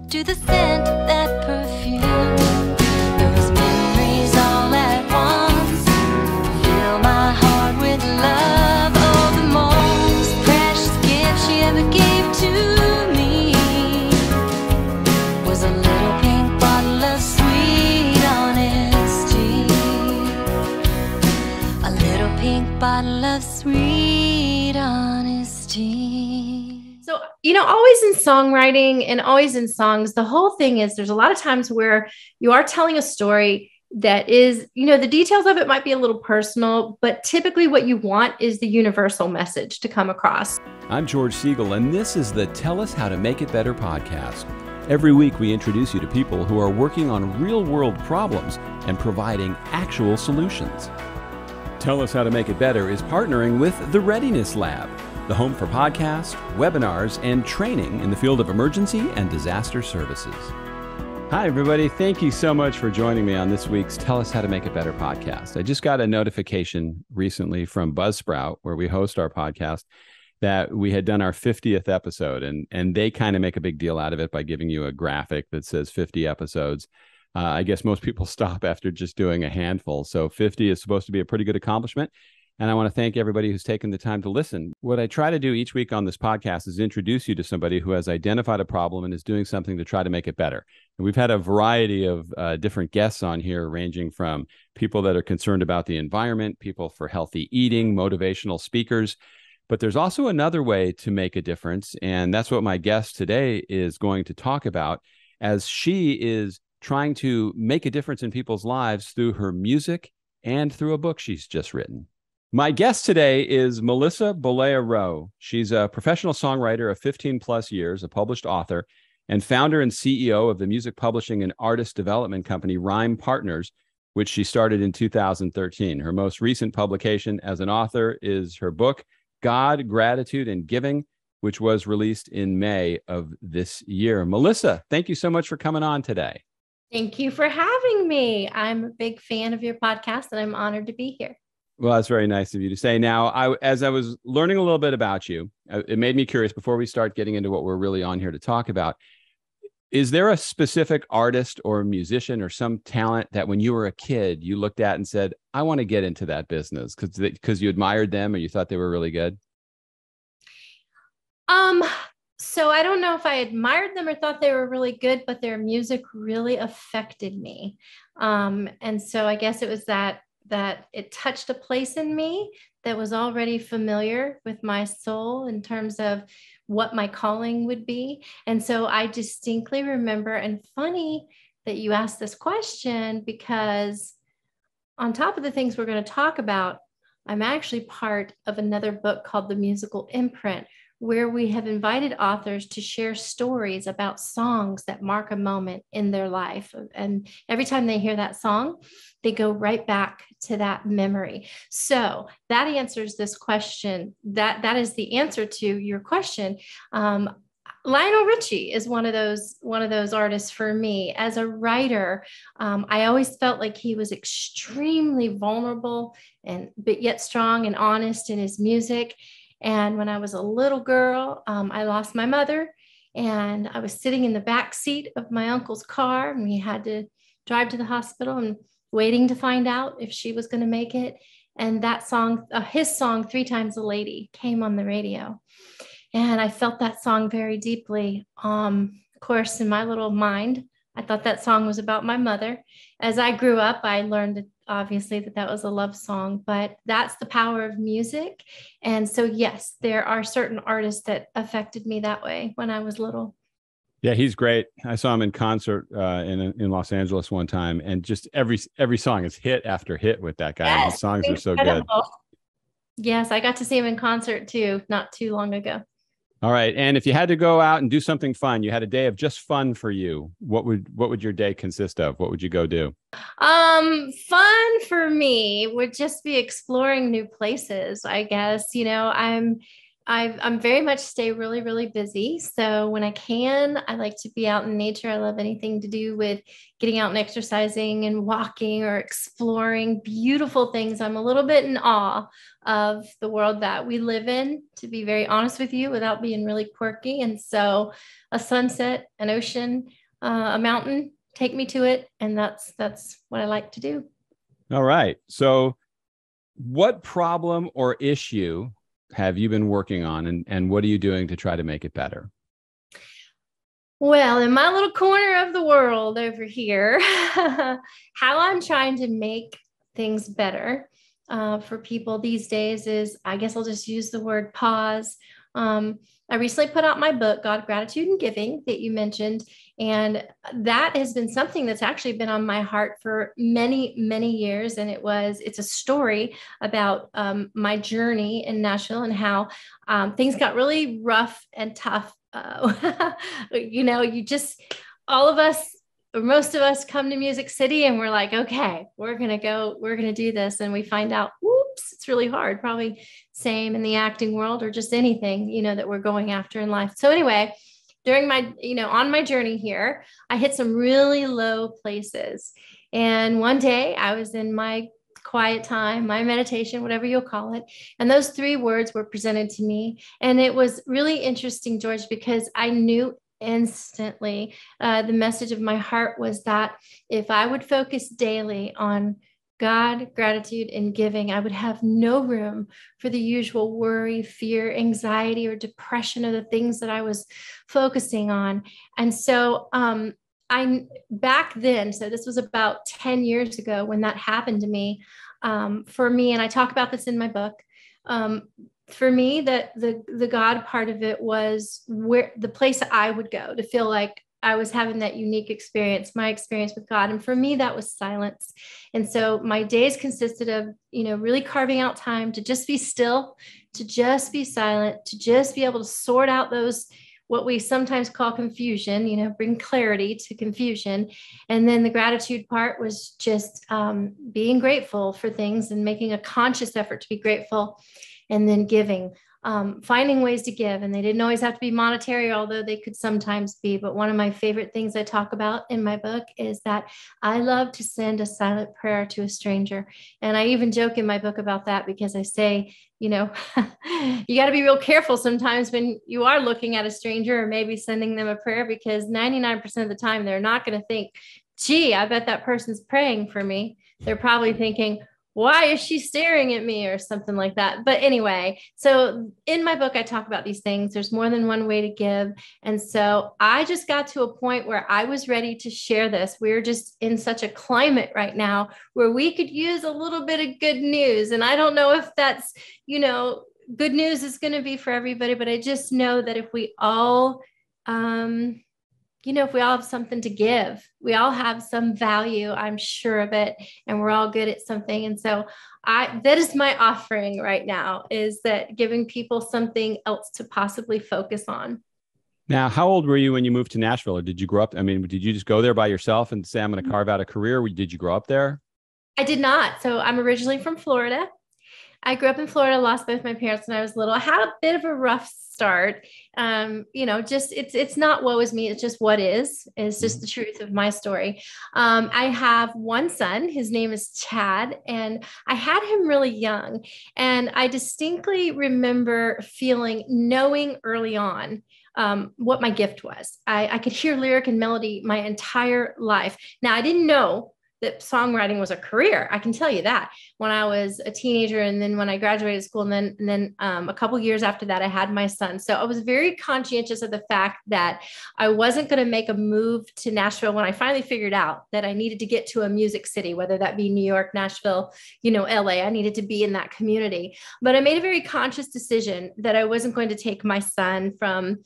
to the scent of that perfume. Those memories all at once fill my heart with love. Oh, the most precious gift she ever gave to me was a little pink bottle of sweet honesty. A little pink bottle of sweet honesty. So, always in songwriting and always in songs, the whole thing is there's a lot of times where you are telling a story that is, the details of it might be a little personal, but typically what you want is the universal message to come across. I'm George Siegel, and this is the Tell Us How to Make It Better podcast. Every week, we introduce you to people who are working on real-world problems and providing actual solutions. Tell Us How to Make It Better is partnering with the Readiness Lab, the home for podcasts, webinars, and training in the field of emergency and disaster services. Hi, everybody. Thank you so much for joining me on this week's Tell Us How to Make It Better podcast. I just got a notification recently from Buzzsprout, where we host our podcast, that we had done our 50th episode, and they kind of make a big deal out of it by giving you a graphic that says 50 episodes. I guess most people stop after just doing a handful, so 50 is supposed to be a pretty good accomplishment. And I want to thank everybody who's taken the time to listen. What I try to do each week on this podcast is introduce you to somebody who has identified a problem and is doing something to try to make it better. And we've had a variety of different guests on here, ranging from people that are concerned about the environment, people for healthy eating, motivational speakers. But there's also another way to make a difference. And that's what my guest today is going to talk about, as she is trying to make a difference in people's lives through her music and through a book she's just written. My guest today is Melissa Bollea Rowe. She's a professional songwriter of 15 plus years, a published author, and founder and CEO of the music publishing and artist development company Rhyme Partners, which she started in 2013. Her most recent publication as an author is her book, God, Gratitude, and Giving, which was released in May of this year. Melissa, thank you so much for coming on today. Thank you for having me. I'm a big fan of your podcast, and I'm honored to be here. Well, that's very nice of you to say. Now, as I was learning a little bit about you, it made me curious before we start getting into what we're really on here to talk about. Is there a specific artist or musician or some talent that when you were a kid, you looked at and said, I want to get into that business because you admired them or you thought they were really good? So I don't know if I admired them or thought they were really good, but their music really affected me. And so I guess it was that it touched a place in me that was already familiar with my soul in terms of what my calling would be. And so I distinctly remember, and funny that you asked this question, because on top of the things we're going to talk about, I'm actually part of another book called The Musical Imprint, where we have invited authors to share stories about songs that mark a moment in their life. And every time they hear that song, they go right back to that memory. So that answers this question. That is the answer to your question. Lionel Richie is one of those artists for me. As a writer, I always felt like he was extremely vulnerable but yet strong and honest in his music. And when I was a little girl, I lost my mother, and I was sitting in the back seat of my uncle's car, and we had to drive to the hospital and waiting to find out if she was going to make it. And that song, his song, 3 Times a Lady, came on the radio. And I felt that song very deeply. Of course, in my little mind, I thought that song was about my mother. As I grew up, I learned obviously that was a love song, but that's the power of music. And so, yes, there are certain artists that affected me that way when I was little. Yeah, he's great. I saw him in concert in Los Angeles one time, and just every song is hit after hit with that guy. Yes, his songs are so good. Yes, I got to see him in concert too, not too long ago. All right. And if you had to go out and do something fun, you had a day of just fun for you, what would your day consist of? What would you go do? Fun for me would just be exploring new places, I guess. I'm very much stay really, really busy. So when I can, I like to be out in nature. I love anything to do with getting out and exercising and walking or exploring beautiful things. I'm a little bit in awe of the world that we live in, to be very honest with you, without being really quirky. And so a sunset, an ocean, a mountain, take me to it. And that's what I like to do. All right. So what problem or issue have you been working on, and what are you doing to try to make it better? Well, in my little corner of the world over here, how I'm trying to make things better for people these days is, I guess I'll just use the word pause. I recently put out my book, God, Gratitude, and Giving, that you mentioned. And that has been something that's actually been on my heart for many, many years. And it's a story about my journey in Nashville and how things got really rough and tough. All of us, or most of us, come to Music City and we're like, okay, we're going to do this. And we find out, whoops, it's really hard. Probably same in the acting world or just anything, that we're going after in life. So anyway, during my, on my journey here, I hit some really low places. And one day I was in my quiet time, my meditation, whatever you'll call it. And those 3 words were presented to me. And it was really interesting, George, because I knew instantly the message of my heart was that if I would focus daily on God, gratitude, and giving, I would have no room for the usual worry, fear, anxiety, or depression of the things that I was focusing on. And so I back then, so this was about 10 years ago when that happened to me, for me, and I talk about this in my book, for me, that the God part of it was where the place I would go to feel like I was having that unique experience, my experience with God. And for me, that was silence. And so my days consisted of, really carving out time to just be still, to just be silent, to just be able to sort out those, what we sometimes call confusion, bring clarity to confusion. And then the gratitude part was just being grateful for things and making a conscious effort to be grateful, and then giving. Finding ways to give. And they didn't always have to be monetary, although they could sometimes be. But one of my favorite things I talk about in my book is that I love to send a silent prayer to a stranger. And I even joke in my book about that, because I say, you got to be real careful sometimes when you are looking at a stranger or maybe sending them a prayer, because 99% of the time they're not going to think, gee, I bet that person's praying for me. They're probably thinking, why is she staring at me, or something like that? But anyway, so in my book, I talk about these things. There's more than one way to give. And so I just got to a point where I was ready to share this. We're just in such a climate right now where we could use a little bit of good news. And I don't know if that's, good news is going to be for everybody, but I just know that if we all, if we all have something to give, we all have some value, I'm sure of it, and we're all good at something. And so that is my offering right now, is that giving people something else to possibly focus on. Now, how old were you when you moved to Nashville, or did you grow up? I mean, did you just go there by yourself and say, I'm going to carve out a career? Did you grow up there? I did not. So I'm originally from Florida. I grew up in Florida, lost both my parents when I was little. I had a bit of a rough start. It's not woe is me. It's just what is. It's just the truth of my story. I have one son. His name is Chad, and I had him really young. And I distinctly remember knowing early on what my gift was. I could hear lyric and melody my entire life. Now, I didn't know that songwriting was a career. I can tell you that when I was a teenager, and then when I graduated school, and then a couple years after that, I had my son. So I was very conscientious of the fact that I wasn't going to make a move to Nashville when I finally figured out that I needed to get to a music city, whether that be New York, Nashville, LA. I needed to be in that community. But I made a very conscious decision that I wasn't going to take my son from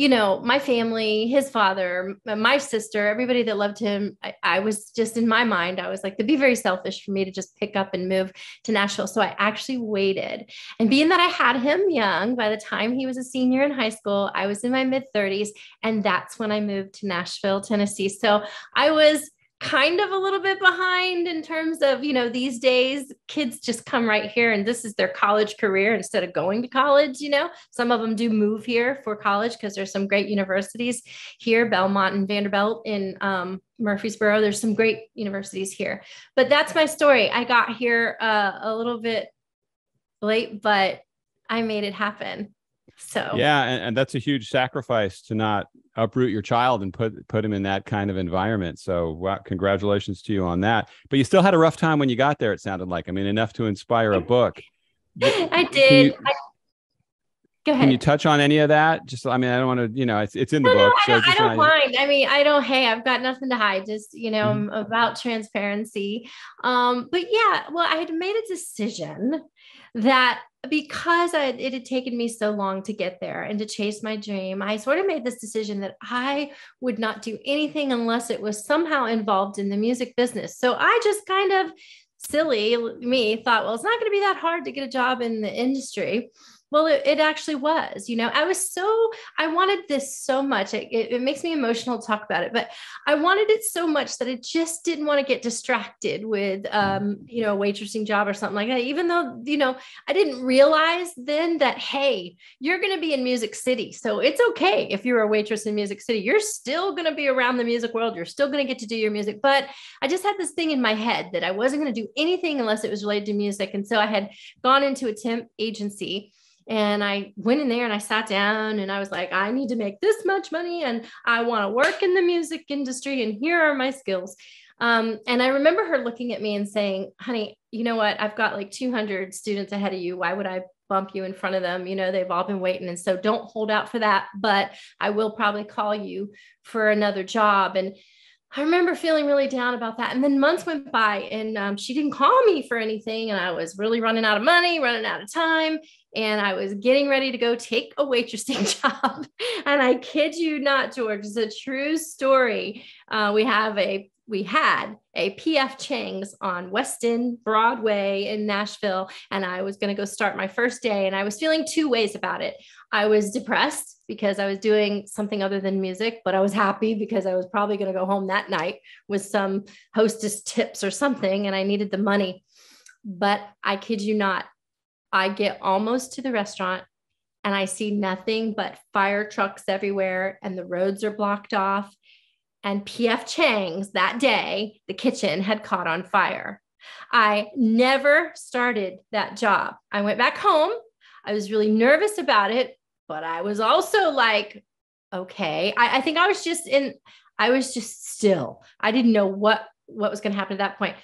my family, his father, my sister, everybody that loved him. I was just, in my mind, I was like, it'd be very selfish for me to just pick up and move to Nashville. So I actually waited. And being that I had him young, by the time he was a senior in high school, I was in my mid-30s. And that's when I moved to Nashville, Tennessee. So I was kind of a little bit behind in terms of, these days kids just come right here and this is their college career instead of going to college. Some of them do move here for college because there's some great universities here, Belmont and Vanderbilt in Murfreesboro. There's some great universities here, but that's my story. I got here a little bit late, but I made it happen. So yeah, and that's a huge sacrifice to not uproot your child and put him in that kind of environment. So wow, congratulations to you on that. But you still had a rough time when you got there, it sounded like. I mean, enough to inspire a book. I did. Go ahead. Can you touch on any of that? Just, I mean, I don't want to, it's in the book. I don't mind. I mean, hey, I've got nothing to hide. Just, I'm about transparency. But yeah, well, I had made a decision that because it had taken me so long to get there and to chase my dream, I sort of made this decision that I would not do anything unless it was somehow involved in the music business. So I just kind of silly me thought, well, it's not going to be that hard to get a job in the industry. Well, it actually was, I wanted this so much. It makes me emotional to talk about it, but I wanted it so much that I just didn't want to get distracted with, a waitressing job or something like that. Even though, I didn't realize then that, hey, you're going to be in Music City. So it's okay if you're a waitress in Music City, you're still going to be around the music world. You're still going to get to do your music. But I just had this thing in my head that I wasn't going to do anything unless it was related to music. And so I had gone into a temp agency. And I went in there and I sat down and I was like, I need to make this much money and I want to work in the music industry and here are my skills. And I remember her looking at me and saying, honey, you know what? I've got like 200 students ahead of you. Why would I bump you in front of them? They've all been waiting. And so don't hold out for that, but I will probably call you for another job. And I remember feeling really down about that. And then months went by and she didn't call me for anything. And I was really running out of money, running out of time. And I was getting ready to go take a waitressing job. And I kid you not, George, it's a true story. We had a PF Chang's on West End Broadway in Nashville. And I was going to go start my first day. And I was feeling two ways about it. I was depressed because I was doing something other than music, but I was happy because I was probably going to go home that night with some hostess tips or something. And I needed the money. But I kid you not, I get almost to the restaurant and I see nothing but fire trucks everywhere and the roads are blocked off. And PF Chang's that day, the kitchen had caught on fire. I never started that job. I went back home. I was really nervous about it, but I was also like, okay, I think I was just still. I didn't know what was going to happen at that point.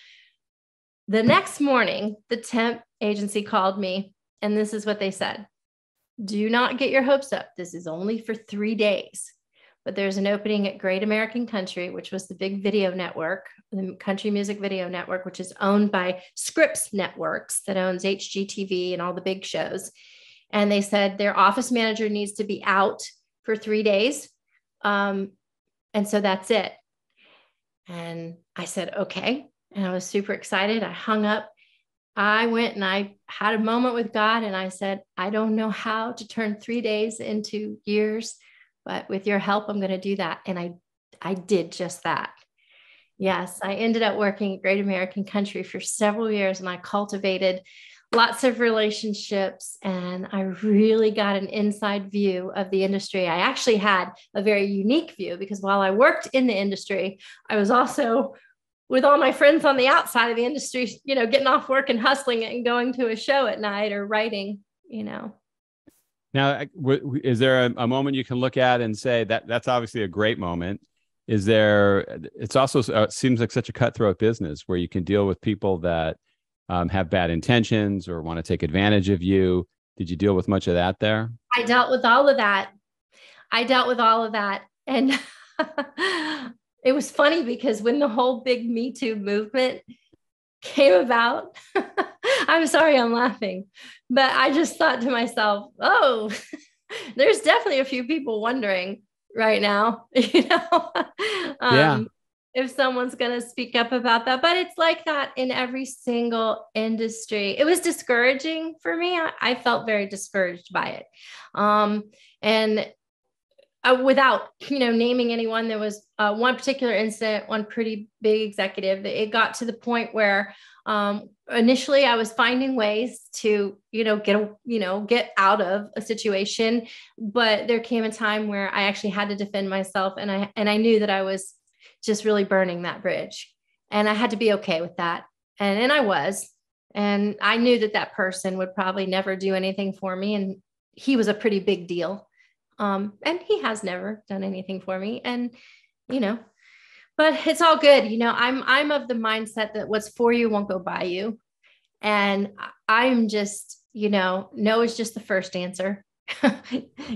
The next morning, the temp agency called me, and this is what they said. Do not get your hopes up. This is only for 3 days, but there's an opening at Great American Country, which was the big video network, the country music video network, which is owned by Scripps Networks that owns HGTV and all the big shows. And they said their office manager needs to be out for 3 days. And so that's it. And I said, okay. And I was super excited. I hung up. I went and I had a moment with God and I said, I don't know how to turn 3 days into years, but with your help, I'm going to do that. And I did just that. Yes, I ended up working at Great American Country for several years and I cultivated lots of relationships and I really got an inside view of the industry. I actually had a very unique view because while I worked in the industry, I was also with all my friends on the outside of the industry, getting off work and hustling it and going to a show at night or writing, Now, is there a moment you can look at and say that's obviously a great moment? It's also, it seems like such a cutthroat business where you can deal with people that have bad intentions or want to take advantage of you. Did you deal with much of that there? I dealt with all of that. And it was funny because when the whole big Me Too movement came about, I'm sorry, I'm laughing, but I just thought to myself, oh, there's definitely a few people wondering right now, if someone's going to speak up about that, but it's like that in every single industry. It was discouraging for me. I felt very discouraged by it. And without, naming anyone, there was one particular incident, one pretty big executive. It got to the point where initially I was finding ways to, get out of a situation, but there came a time where I actually had to defend myself, and I knew that I was just really burning that bridge, and I had to be okay with that. And I was, and I knew that person would probably never do anything for me. And he was a pretty big deal. And he has never done anything for me, and, but it's all good. I'm of the mindset that what's for you won't go by you. And I'm just, no is just the first answer.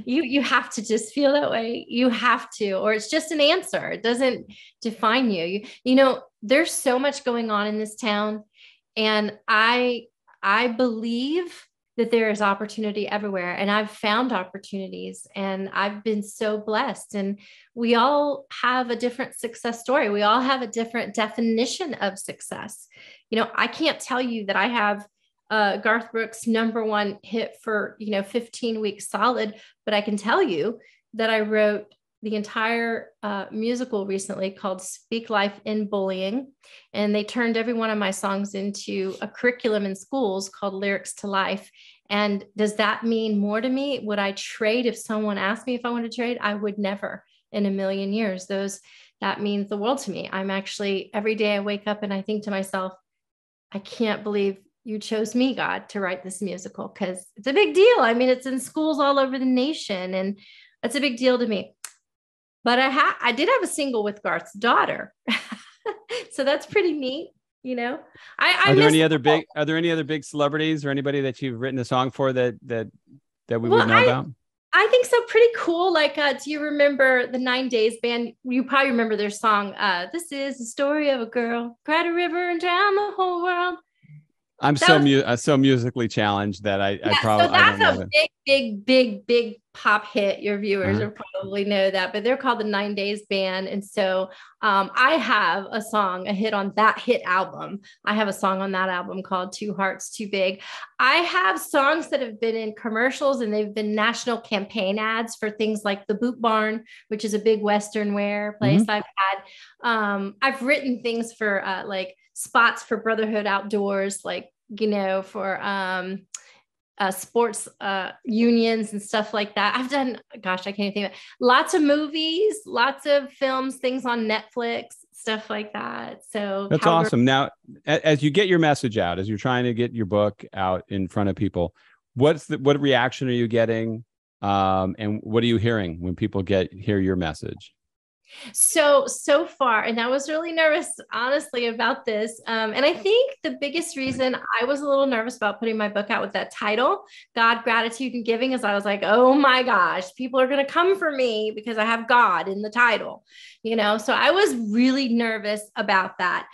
You have to just feel that way. You have to, or it's just an answer. It doesn't define you. There's so much going on in this town, and I believe that there is opportunity everywhere. And I've found opportunities, and I've been so blessed. And we all have a different success story. We all have a different definition of success. I can't tell you that I have Garth Brooks' #1 hit for, 15 weeks solid, but I can tell you that I wrote the entire musical recently called Speak Life in Bullying. And they turned every one of my songs into a curriculum in schools called Lyrics to Life. And does that mean more to me? Would I trade if someone asked me if I wanted to trade? I would never in a million years. That means the world to me. I'm actually, every day I wake up and I think to myself, I can't believe you chose me, God, to write this musical, because it's a big deal. I mean, it's in schools all over the nation, and that's a big deal to me. But I did have a single with Garth's daughter. So that's pretty neat. Are there any other big celebrities or anybody that you've written a song for that we would know about? I think so. Pretty cool. Like, do you remember the 9 Days band? You probably remember their song. This is the story of a girl, cried a river and drowned the whole world. I'm so musically challenged that I probably, so that's I don't know a big pop hit. Your viewers will probably know that, but they're called the 9 Days Band. And so I have a hit on that hit album. I have a song on that album called Two Hearts Too Big. I have songs that have been in commercials, and they've been national campaign ads for things like the Boot Barn, which is a big Western wear place. I've written things for like spots for Brotherhood Outdoors, like, for sports unions and stuff like that. I've done, gosh, I can't even think of it. Lots of movies, lots of films, things on Netflix, stuff like that. So that's awesome. Now, as you get your message out, as you're trying to get your book out in front of people, what reaction are you getting? And what are you hearing when people hear your message? So far, and I was really nervous, honestly, about this. And I think the biggest reason I was a little nervous about putting my book out with that title, God, Gratitude, and Giving, is I was like, oh my gosh, people are going to come for me because I have God in the title, so I was really nervous about that.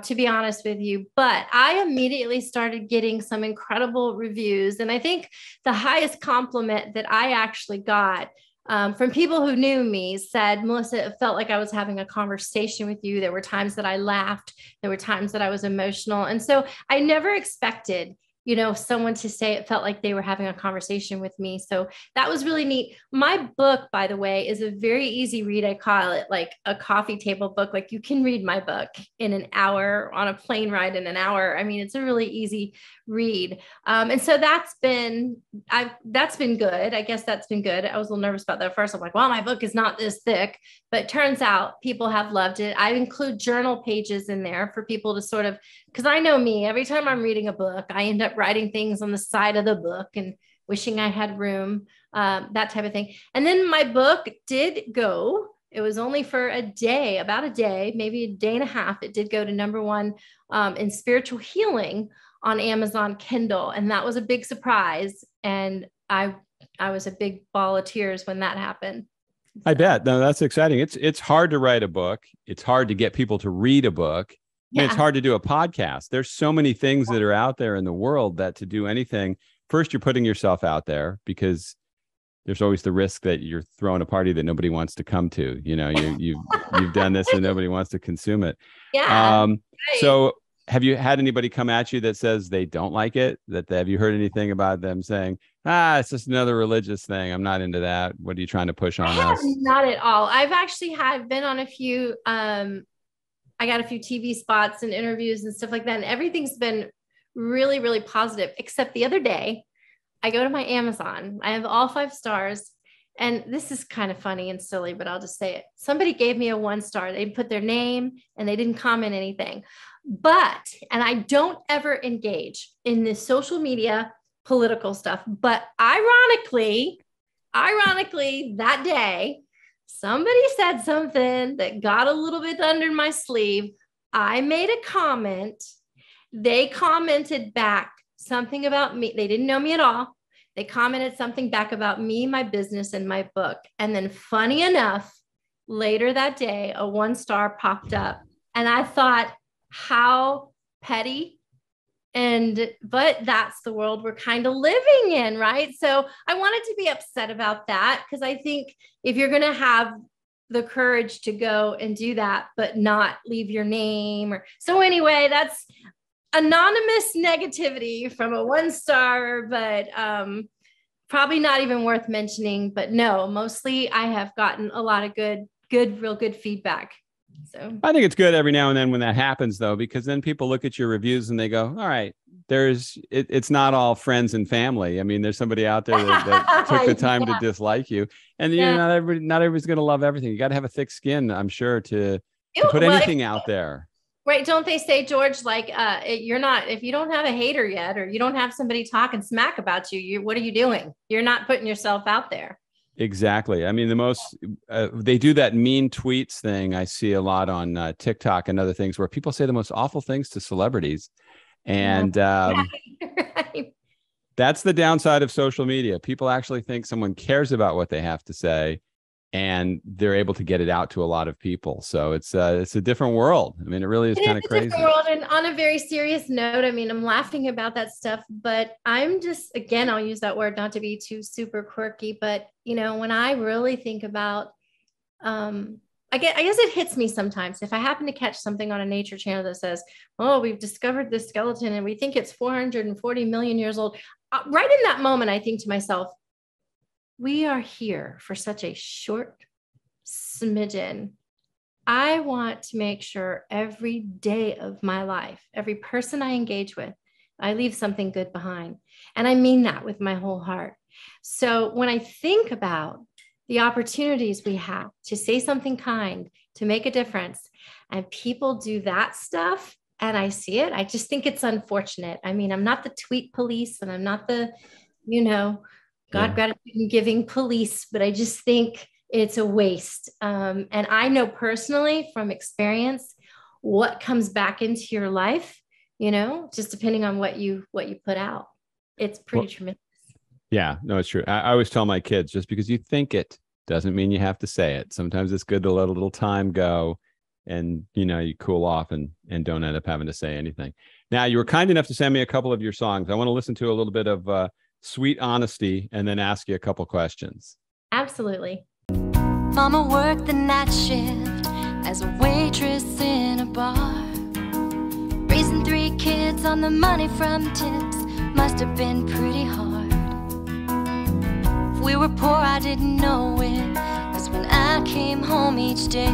To be honest with you, but I immediately started getting some incredible reviews. And I think the highest compliment that I actually got from people who knew me said, Melissa, it felt like I was having a conversation with you. There were times that I laughed. There were times that I was emotional. And so I never expected, someone to say it felt like they were having a conversation with me. So that was really neat. My book, by the way, is a very easy read. I call it like a coffee table book. Like, you can read my book in an hour, on a plane ride in an hour. I mean, it's a really easy read. And so that's been good. I guess that's been good. I was a little nervous about that at first. I'm like, well, my book is not this thick, but it turns out people have loved it. I include journal pages in there for people to sort of, because I know me, every time I'm reading a book, I end up writing things on the side of the book and wishing I had room, that type of thing. And then my book did go, it was only for a day, about a day, maybe a day and a half. It did go to #1 in spiritual healing on Amazon Kindle. And that was a big surprise. And I was a big ball of tears when that happened. I bet. No, that's exciting. It's hard to write a book. It's hard to get people to read a book. Yeah. And it's hard to do a podcast. There's so many things that are out there in the world that to do anything, first, you're putting yourself out there, because there's always the risk that you're throwing a party that nobody wants to come to. You've done this and nobody wants to consume it. Yeah. So Have you had anybody come at you that says they don't like it? Have you heard anything about them saying, it's just another religious thing, I'm not into that? What are you trying to push on us? Not at all. I've actually been on a few, I got a few TV spots and interviews and stuff like that. And everything's been really, really positive, except the other day, I go to my Amazon. I have all 5 stars. And this is kind of funny and silly, but I'll just say it. Somebody gave me a 1 star. They put their name and they didn't comment anything. And I don't ever engage in this social media political stuff. But ironically, that day, somebody said something that got a little bit under my sleeve. I made a comment. They commented back something about me. They didn't know me at all. They commented something back about me, my business, and my book. And then funny enough, later that day, a 1 star popped up. And I thought, how petty. But that's the world we're kind of living in, right? So I wanted to be upset about that, because I think if you're going to have the courage to go and do that, but not leave your name. So anyway, that's anonymous negativity from a 1 star, but probably not even worth mentioning. But no, mostly I have gotten a lot of real good feedback. So I think it's good every now and then when that happens, though, because then people look at your reviews and they go, all right, it's not all friends and family. I mean, there's somebody out there that took the time to dislike you. And not everybody's going to love everything. You got to have a thick skin, I'm sure, to put anything out there. Right. Don't they say, George, like, if you don't have a hater yet, or you don't have somebody talking smack about you, what are you doing? You're not putting yourself out there. Exactly. I mean, they do that mean tweets thing. I see a lot on TikTok and other things where people say the most awful things to celebrities. And Right. That's the downside of social media. People actually think someone cares about what they have to say, and they're able to get it out to a lot of people. So it's a different world. I mean, it really is kind of crazy. Different world. And on a very serious note, I mean, I'm laughing about that stuff, but I'm just, again, I'll use that word not to be too super quirky, but when I really think about, I guess it hits me sometimes. If I happen to catch something on a nature channel that says, oh, we've discovered this skeleton and we think it's 440 million years old. Right in that moment, I think to myself, we are here for such a short smidgen. I want to make sure every day of my life, every person I engage with, I leave something good behind. And I mean that with my whole heart. So when I think about the opportunities we have to say something kind, to make a difference, and people do that stuff, and I see it, I just think it's unfortunate. I mean, I'm not the tweet police, and I'm not the, gratitude and giving police, but I just think it's a waste. And I know personally from experience what comes back into your life, just depending on what you put out. It's pretty tremendous. Yeah, no, it's true. I always tell my kids, just because you think it doesn't mean you have to say it. Sometimes it's good to let a little time go and, you cool off and don't end up having to say anything. Now, you were kind enough to send me a couple of your songs. I want to listen to a little bit of Sweet Honesty and then ask you a couple questions. Absolutely. Mama worked the night shift as a waitress in a bar. Raising 3 kids on the money from tips must have been pretty hard. If we were poor, I didn't know it, 'cause when I came home each day,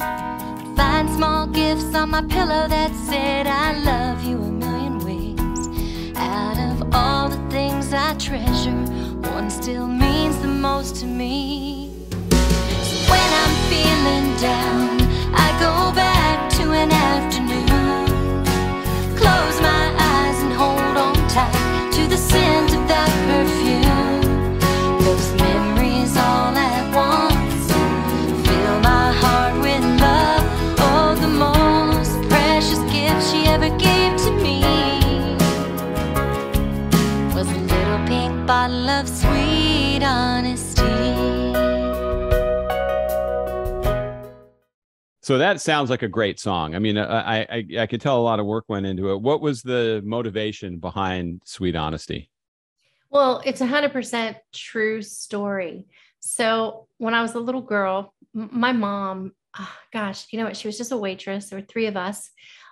I'd find small gifts on my pillow that said, I love you a million ways. Out of all the things I treasure, one still means the most to me. So when I'm feeling down, I go back to an afternoon, close my eyes and hold on tight to the scent of that perfume. Those memories all at once fill my heart with love. Oh, the most precious gift she ever gave to me was a little pink bottle of sweet honesty. So that sounds like a great song. I mean, I could tell a lot of work went into it. What was the motivation behind Sweet Honesty? Well, it's 100% true story. So when I was a little girl, my mom gosh, you know what? She was just a waitress. There were three of us.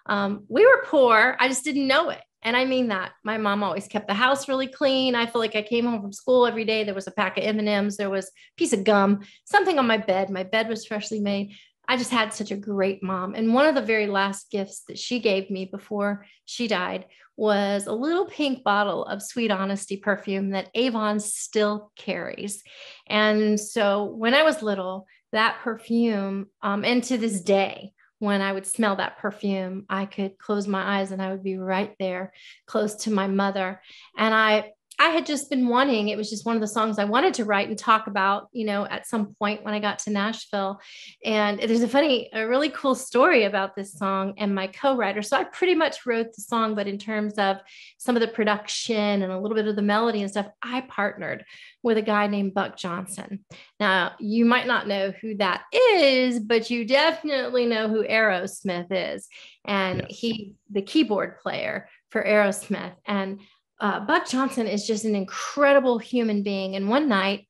We were poor. I just didn't know it. And I mean that. My mom always kept the house really clean. I feel like I came home from school every day. There was a pack of M&Ms. There was a piece of gum, something on my bed. My bed was freshly made. I just had such a great mom. And one of the very last gifts that she gave me before she died was a little pink bottle of Sweet Honesty perfume that Avon still carries. And so when I was little, that perfume, and to this day, when I would smell that perfume, I could close my eyes and I would be right there close to my mother. And I had just been wanting, it was just one of the songs I wanted to write and talk about, you know, at some point when I got to Nashville. And there's a really cool story about this song and my co-writer. So I pretty much wrote the song, but in terms of some of the production and a little bit of the melody and stuff, I partnered with a guy named Buck Johnson. Now, you might not know who that is, but you definitely know who Aerosmith is. And Yes. He, the keyboard player for Aerosmith. And Buck Johnson is just an incredible human being. And one night,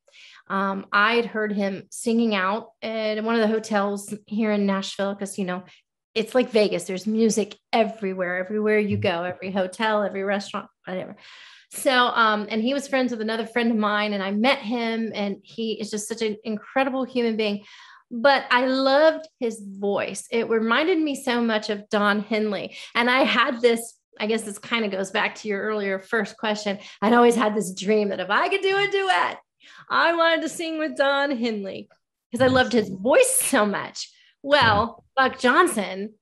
I'd heard him singing out at one of the hotels here in Nashville, because, you know, it's like Vegas. There's music everywhere you go, every hotel, every restaurant, whatever. So, and he was friends with another friend of mine, and I met him, and he is just such an incredible human being. But I loved his voice. It reminded me so much of Don Henley. And I had this, I guess this kind of goes back to your earlier first question. I'd always had this dream that if I could do a duet, I wanted to sing with Don Henley because I loved his voice so much. Well, Buck Johnson,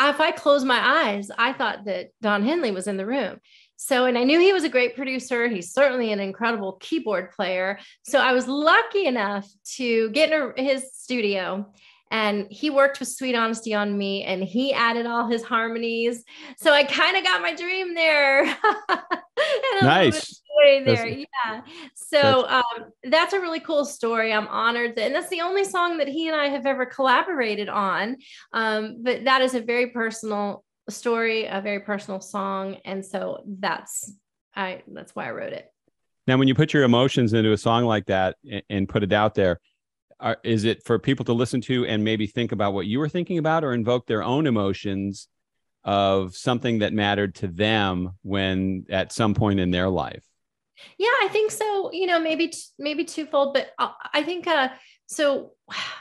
if I closed my eyes, I thought that Don Henley was in the room. So, and I knew he was a great producer. He's certainly an incredible keyboard player. So I was lucky enough to get in his studio, and he worked with Sweet Honesty on me, and he added all his harmonies. So I kind of got my dream there. And Nice. there. Yeah. So that's a really cool story. I'm honored that, and that's the only song that he and I have ever collaborated on. But that is a very personal story, a very personal song. And so that's why I wrote it. Now, when you put your emotions into a song like that and put it out there, is it for people to listen to and maybe think about what you were thinking about, or invoke their own emotions of something that mattered to them when at some point in their life? Yeah, I think so. You know, maybe twofold, but I think, so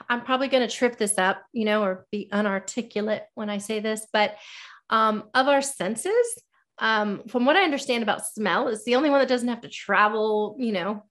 I'm probably going to trip this up, you know, or be unarticulate when I say this, but of our senses, from what I understand about smell, it's the only one that doesn't have to travel, you know,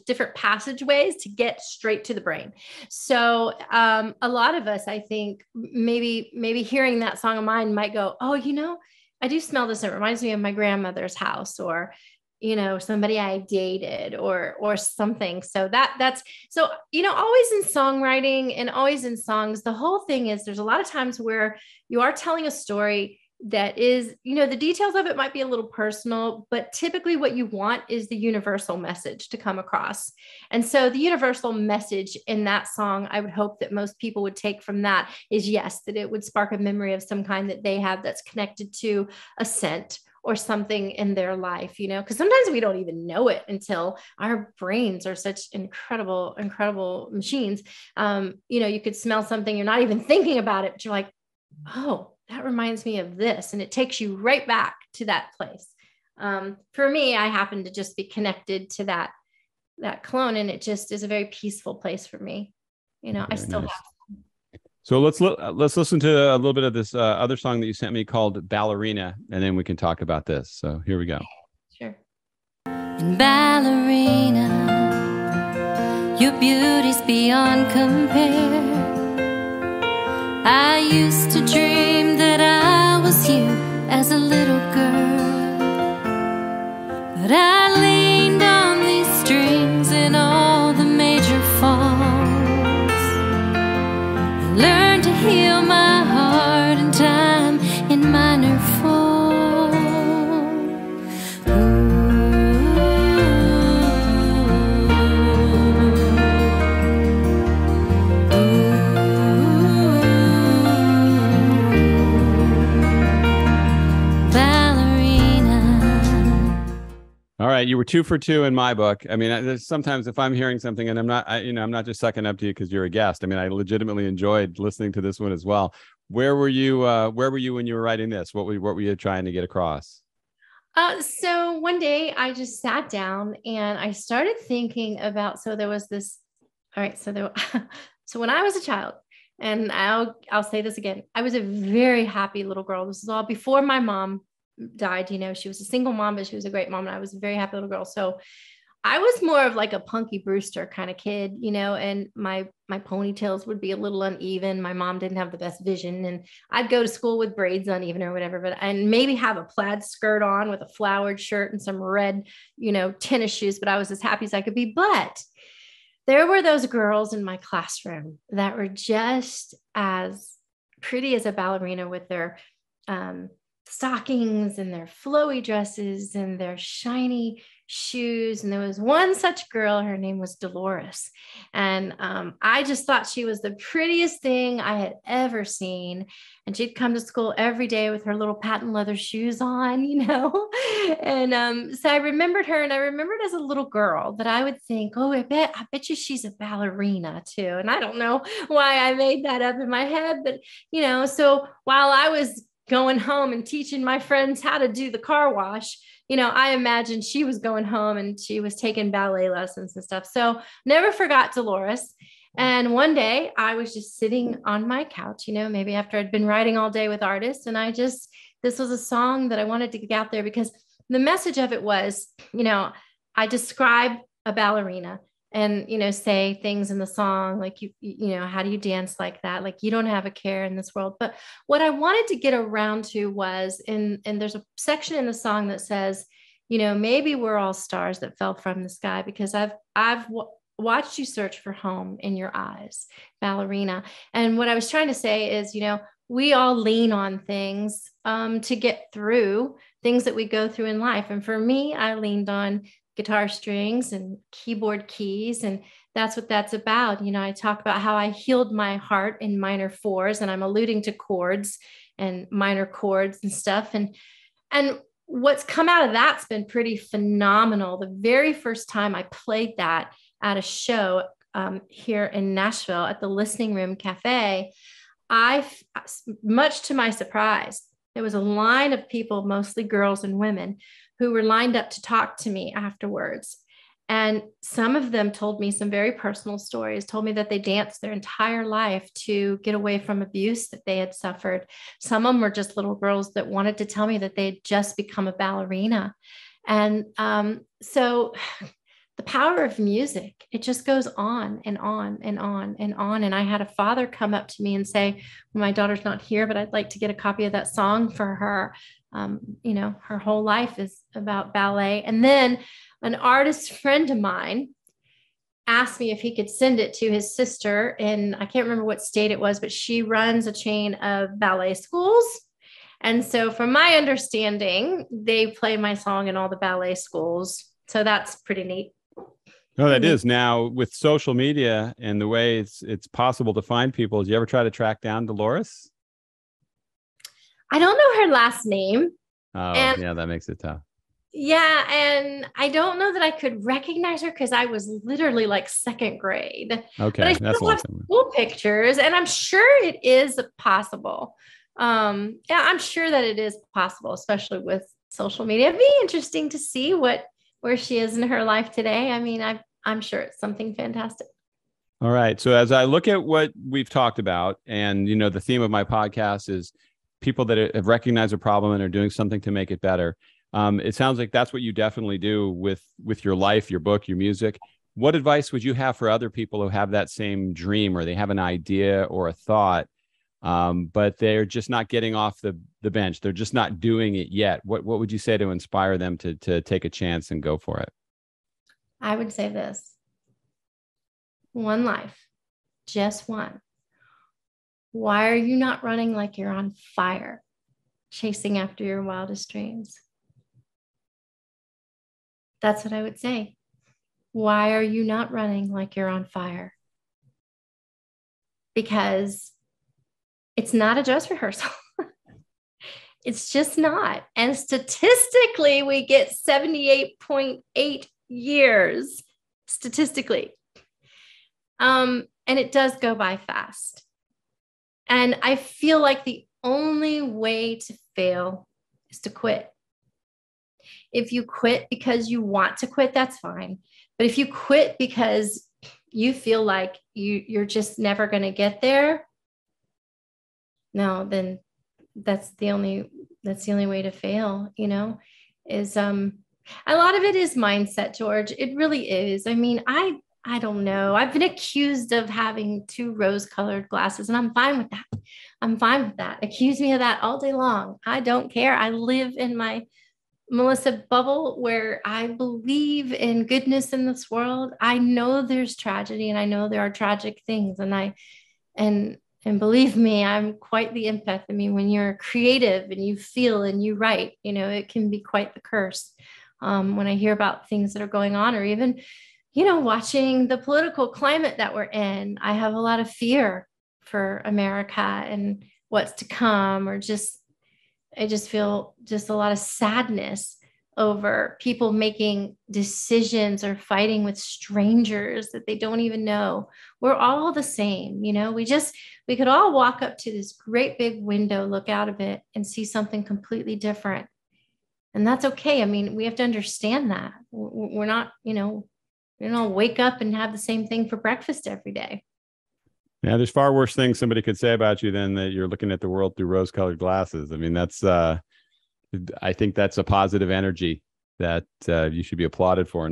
different passageways to get straight to the brain. So a lot of us, I think, maybe hearing that song of mine might go, oh, you know, I do smell this. It reminds me of my grandmother's house, or, you know, somebody I dated, or something. So that's, so, you know, always in songwriting and always in songs, the whole thing is there's a lot of times where you are telling a story that is, you know, the details of it might be a little personal, but typically what you want is the universal message to come across. And so the universal message in that song, I would hope that most people would take from that is, yes, that it would spark a memory of some kind that they have that's connected to a scent or something in their life, you know, because sometimes we don't even know it until our brains are such incredible machines. You know, you could smell something, you're not even thinking about it, but you're like, oh, that reminds me of this. And it takes you right back to that place. For me, I happen to just be connected to that clone, and it just is a very peaceful place for me. You know, Very I still nice. have. So let's listen to a little bit of this other song that you sent me called Ballerina, and then we can talk about this. So here we go. Sure. And ballerina, your beauty's beyond compare. I used to dream that I was you as a little girl, but I leaned on these strings in all the major falls. I learned to heal my heart in time in minor falls. All right. You were 2 for 2 in my book. I mean, there's sometimes if I'm hearing something and I'm not just sucking up to you because you're a guest. I mean, I legitimately enjoyed listening to this one as well. Where were you when you were writing this? What were you trying to get across? So one day I just sat down and I started thinking about, so there was this, all right. So so when I was a child, and I'll say this again, I was a very happy little girl. This is all before my mom died. She was a single mom, but she was a great mom. And I was a very happy little girl. So I was more of like a Punky Brewster kind of kid, and my ponytails would be a little uneven. My mom didn't have the best vision, and I'd go to school with braids uneven or whatever, and maybe have a plaid skirt on with a flowered shirt and some red, tennis shoes, but I was as happy as I could be. But there were those girls in my classroom that were just as pretty as a ballerina with their stockings and their flowy dresses and their shiny shoes. And there was one such girl, her name was Dolores. And I just thought she was the prettiest thing I had ever seen. And she'd come to school every day with her little patent leather shoes on, And so I remembered her, and I remembered as a little girl that I would think, oh, I bet you she's a ballerina too. And I don't know why I made that up in my head, but, so while I was going home and teaching my friends how to do the car wash, I imagined she was going home and she was taking ballet lessons and stuff. So never forgot Dolores. And one day I was just sitting on my couch, maybe after I'd been writing all day with artists. And this was a song that I wanted to get out there because the message of it was, I describe a ballerina and, say things in the song, like, how do you dance like that? Like, you don't have a care in this world. But what I wanted to get around to was, and there's a section in the song that says, maybe we're all stars that fell from the sky, because I've watched you search for home in your eyes, ballerina. And what I was trying to say is, we all lean on things to get through things that we go through in life. And for me, I leaned on guitar strings and keyboard keys. And that's what that's about. I talk about how I healed my heart in minor fours, and I'm alluding to chords and minor chords and stuff. And what's come out of that's been pretty phenomenal. The very first time I played that at a show here in Nashville at the Listening Room Cafe, much to my surprise, there was a line of people, mostly girls and women, who were lined up to talk to me afterwards. And some of them told me some very personal stories, told me that they danced their entire life to get away from abuse that they had suffered. Some of them were just little girls that wanted to tell me that they had just become a ballerina. And so the power of music, it just goes on and on and on and on. And I had a father come up to me and say, well, my daughter's not here, but I'd like to get a copy of that song for her. Her whole life is about ballet. And then an artist friend of mine asked me if he could send it to his sister in, I can't remember what state it was, but she runs a chain of ballet schools. And so from my understanding, they play my song in all the ballet schools. So that's pretty neat. No, that is. Now with social media and the way it's possible to find people, did you ever try to track down Dolores? I don't know her last name. Oh, yeah, that makes it tough. Yeah. And I don't know that I could recognize her because I was literally like second grade. Okay. But I still have school pictures, and I'm sure it is possible. Yeah, I'm sure that it is possible, especially with social media. It'd be interesting to see where she is in her life today. I mean, I'm sure it's something fantastic. All right. So as I look at what we've talked about, and, the theme of my podcast is people that have recognized a problem and are doing something to make it better. It sounds like that's what you definitely do with your life, your book, your music. What advice would you have for other people who have that same dream, or they have an idea or a thought, but they're just not getting off the bench? They're just not doing it yet. What would you say to inspire them to take a chance and go for it? I would say this: one life, just one. Why are you not running like you're on fire, chasing after your wildest dreams? That's what I would say. Why are you not running like you're on fire? Because it's not a dress rehearsal. It's just not. And statistically, we get 78.8 years statistically. And it does go by fast. And I feel like the only way to fail is to quit. If you quit because you want to quit, that's fine. But if you quit because you feel like you're just never going to get there, no, then that's the only way to fail, is a lot of it is mindset, George. It really is. I mean, I don't know. I've been accused of having 2 rose-colored glasses, and I'm fine with that. I'm fine with that. Accuse me of that all day long. I don't care. I live in my Melissa bubble where I believe in goodness in this world. I know there's tragedy, and I know there are tragic things, and believe me, I'm quite the empath. I mean, when you're creative and you feel and you write, it can be quite the curse. When I hear about things that are going on, or even, watching the political climate that we're in, I have a lot of fear for America and what's to come, I just feel just a lot of sadness over people making decisions or fighting with strangers that they don't even know. We're all the same. We could all walk up to this great big window, look out of it, and see something completely different. And that's okay. I mean, we have to understand that we're not, wake up and have the same thing for breakfast every day. Yeah, there's far worse things somebody could say about you than that you're looking at the world through rose-colored glasses. I mean, that's I think that's a positive energy that you should be applauded for.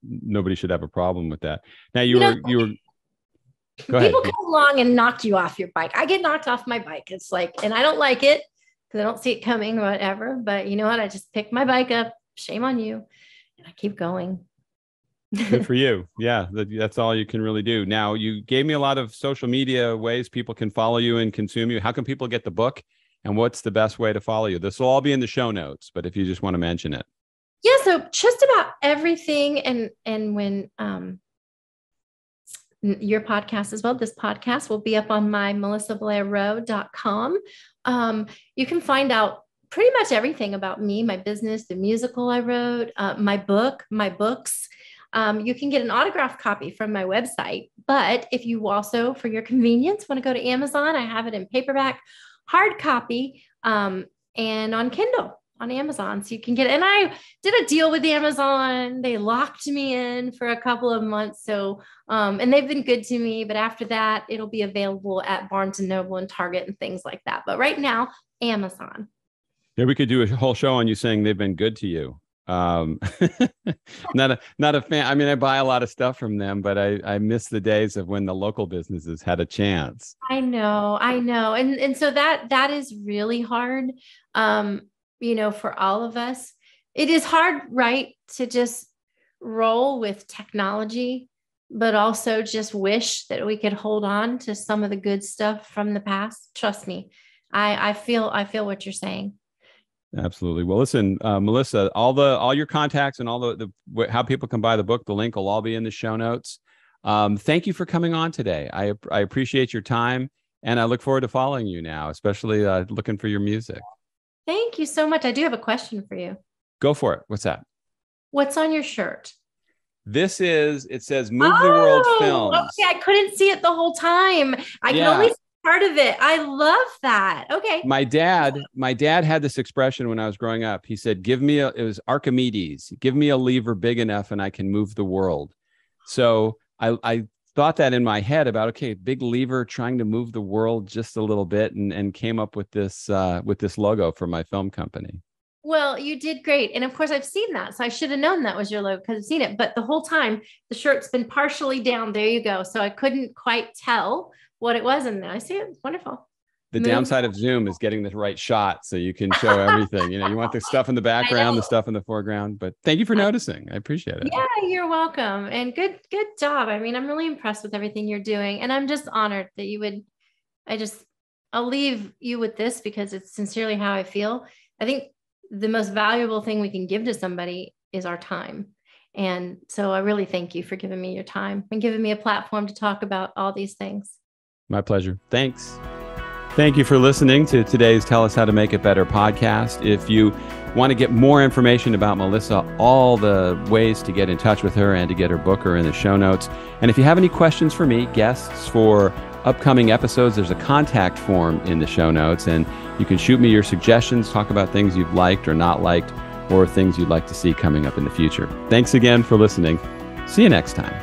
Nobody should have a problem with that. Now you were go ahead. People come along and knock you off your bike. I get knocked off my bike. It's like, and I don't like it because I don't see it coming or whatever. But you know what? I just pick my bike up. Shame on you, and I keep going. Good for you. Yeah, that's all you can really do. Now, you gave me a lot of social media ways people can follow you and consume you. How can people get the book, and what's the best way to follow you? This will all be in the show notes, but if you just want to mention it. Yeah, so just about everything, and when your podcast as well, this podcast will be up on my MelissaBolleaRowe.com. You can find out pretty much everything about me, my business, the musical I wrote, my books. You can get an autographed copy from my website, but if you also, for your convenience, want to go to Amazon, I have it in paperback, hard copy, and on Kindle on Amazon. So you can get it. And I did a deal with Amazon. They locked me in for a couple of months. So, and they've been good to me, but after that, it'll be available at Barnes and Noble and Target and things like that. But right now, Amazon. Yeah, we could do a whole show on you saying they've been good to you. Not a fan. I mean, I buy a lot of stuff from them, but I miss the days of when the local businesses had a chance. I know. And so that is really hard. For all of us, it is hard, right? To just roll with technology, but also just wish that we could hold on to some of the good stuff from the past. Trust me. I feel what you're saying. Absolutely. Well, listen, Melissa, all your contacts and all the how people can buy the book, the link will all be in the show notes. Thank you for coming on today. I appreciate your time, and I look forward to following you now, especially looking for your music. Thank you so much. I do have a question for you. Go for it. What's that? What's on your shirt? It says Move the World Films. Okay, I couldn't see it the whole time. I can only see part of it. I love that. Okay. My dad had this expression when I was growing up. He said, it was Archimedes, give me a lever big enough and I can move the world. So I thought that in my head about, okay, big lever trying to move the world just a little bit, and came up with this logo for my film company. Well, you did great. And of course I've seen that. So I should have known that was your logo because I've seen it. But the whole time the shirt's been partially down. There you go. So I couldn't quite tell what it was. And I see it. It's wonderful. The downside of Zoom is getting the right shot so you can show everything. You want the stuff in the background, the stuff in the foreground. But thank you for noticing. I appreciate it. Yeah, you're welcome. And good job. I mean, I'm really impressed with everything you're doing. And I'm just honored that you would, I'll leave you with this because it's sincerely how I feel. I think the most valuable thing we can give to somebody is our time. And so I really thank you for giving me your time and giving me a platform to talk about all these things. My pleasure. Thanks. Thank you for listening to today's Tell Us How to Make It Better podcast. If you want to get more information about Melissa, all the ways to get in touch with her and to get her book are in the show notes. And if you have any questions for me, guests for upcoming episodes, there's a contact form in the show notes, and you can shoot me your suggestions, talk about things you've liked or not liked, or things you'd like to see coming up in the future. Thanks again for listening. See you next time.